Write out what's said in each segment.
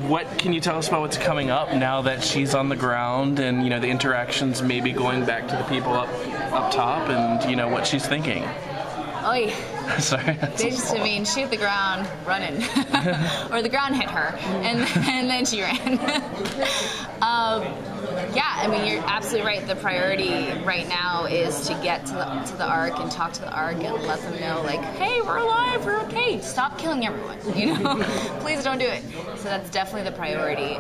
What can you tell us about what's coming up now that she's on the ground, and the interactions maybe going back to the people up top, and what she's thinking? Oy. Sorry. They just, she hit the ground running, or the ground hit her, and then she ran. You're absolutely right. The priority right now is to get to the Ark and talk to the Ark and let them know, like, hey, we're alive, we're okay. Stop killing everyone. Please don't do it. So that's definitely the priority.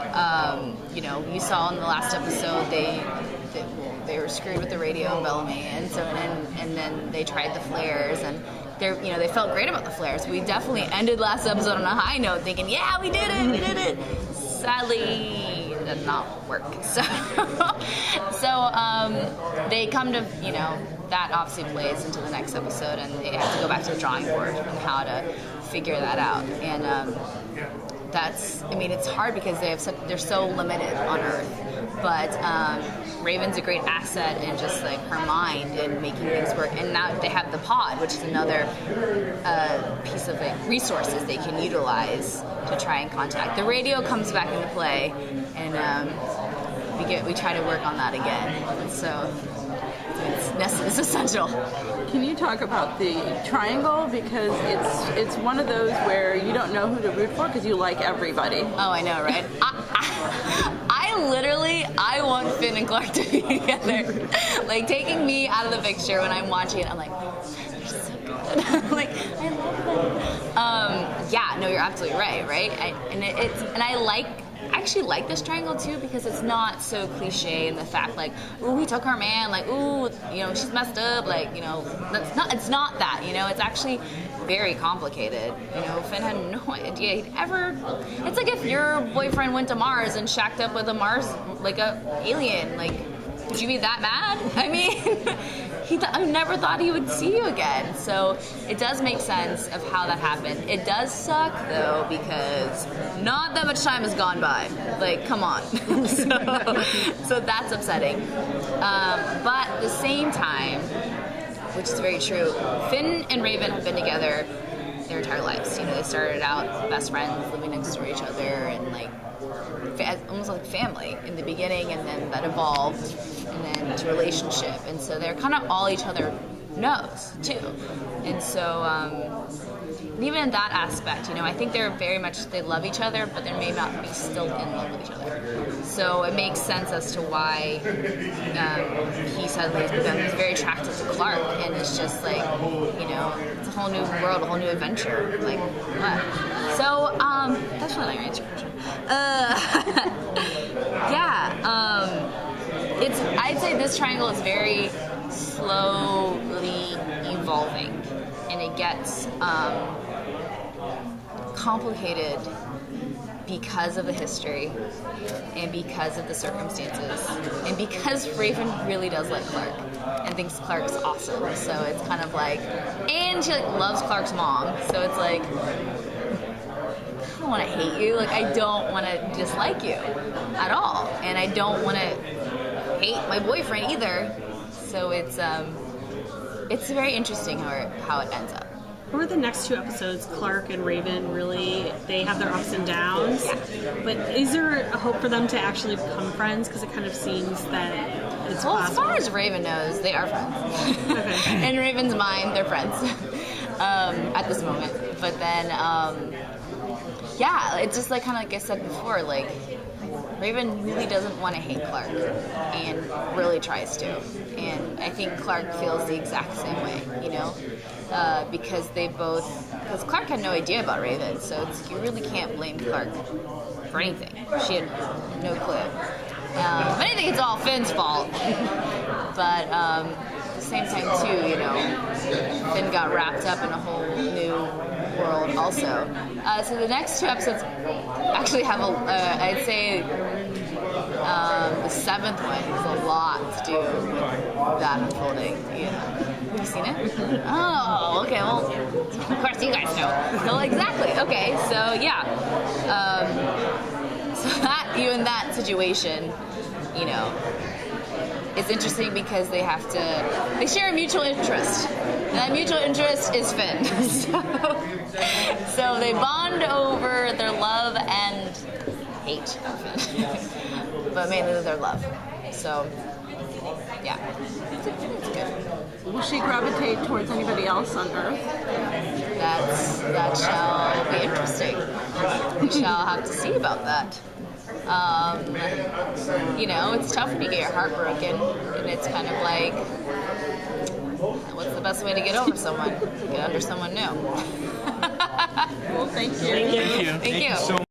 You saw in the last episode they were screwed with the radio in Bellamy, and then they tried the flares, and they felt great about the flares. We definitely ended last episode on a high note, thinking, yeah, we did it. Sadly, it did not work. So they come to, that obviously plays into the next episode, and they have to go back to the drawing board on how to figure that out. And it's hard because they're so limited on Earth. But Raven's a great asset in just like her mind and making things work. And now they have the pod, which is another piece of resources they can utilize to try and contact. The radio comes back into play, and we try to work on that again. So it's essential. Can you talk about the triangle, because it's one of those where you don't know who to root for because you like everybody. Oh, I know, right? I want Finn and Clark to be together. Like, taking me out of the picture when I'm watching it, I'm like, they're so good. Like, I love them. No, you're absolutely right? I actually like this triangle too, because it's not so cliche in the fact, like, ooh, we took our man, like, ooh, she's messed up, like, it's not that, it's actually very complicated. Finn had no idea he'd ever, it's like if your boyfriend went to Mars and shacked up with a Mars, like a alien, like, would you be that mad? I never thought he would see you again. So it does make sense of how that happened. It does suck, though, because not that much time has gone by. Like, come on. So that's upsetting. But at the same time, which is very true, Finn and Raven have been together their entire lives. They started out best friends, living next door to each other, and like almost like family in the beginning, and then that evolved, and then to relationship, and so they're kind of all each other knows too. And so even in that aspect, I think they're very much, they love each other, but they may not be still in love with each other. So it makes sense as to why he suddenly becomes very attracted to Clark, and it's just like, it's a whole new world, a whole new adventure. Like, what? So that's really my answer question. I'd say this triangle is very slowly evolving, and it gets complicated because of the history, and because of the circumstances, and because Raven really does like Clark and thinks Clark's awesome. So it's kind of like, and she loves Clark's mom, so it's like, I don't want to hate you, like, I don't want to dislike you at all, and I don't want to hate my boyfriend either. So it's very interesting how it ends up. Over the next two episodes, Clark and Raven really, they have their ups and downs. Yeah. But is there a hope for them to actually become friends? Because it kind of seems that it's possible. As far as Raven knows, they are friends. Okay. In Raven's mind, they're friends at this moment. But then, it's just like, kind of like I said before, like, Raven really doesn't want to hate Clark, and really tries to. And I think Clark feels the exact same way, because because Clark had no idea about Raven, so you really can't blame Clark for anything. She had no clue. If anything, it's all Finn's fault. But at the same time, too, Finn got wrapped up in a whole new world also. So the next two episodes actually have I'd say the seventh one has a lot to do with that unfolding. Have you seen it? Oh, okay, well, of course you guys know. So exactly, okay, so yeah. So that, in that situation, it's interesting because they share a mutual interest. And that mutual interest is Finn. So they bond over their love and hate of Finn. But mainly their love. So, yeah. It's good. Will she gravitate towards anybody else on Earth? That shall be interesting. We shall have to see about that. You know, it's tough when you get your heart broken, and it's kind of like, what's the best way to get over someone? Get under someone new. Well, thank you. Thank you. Thank you. Thank you. So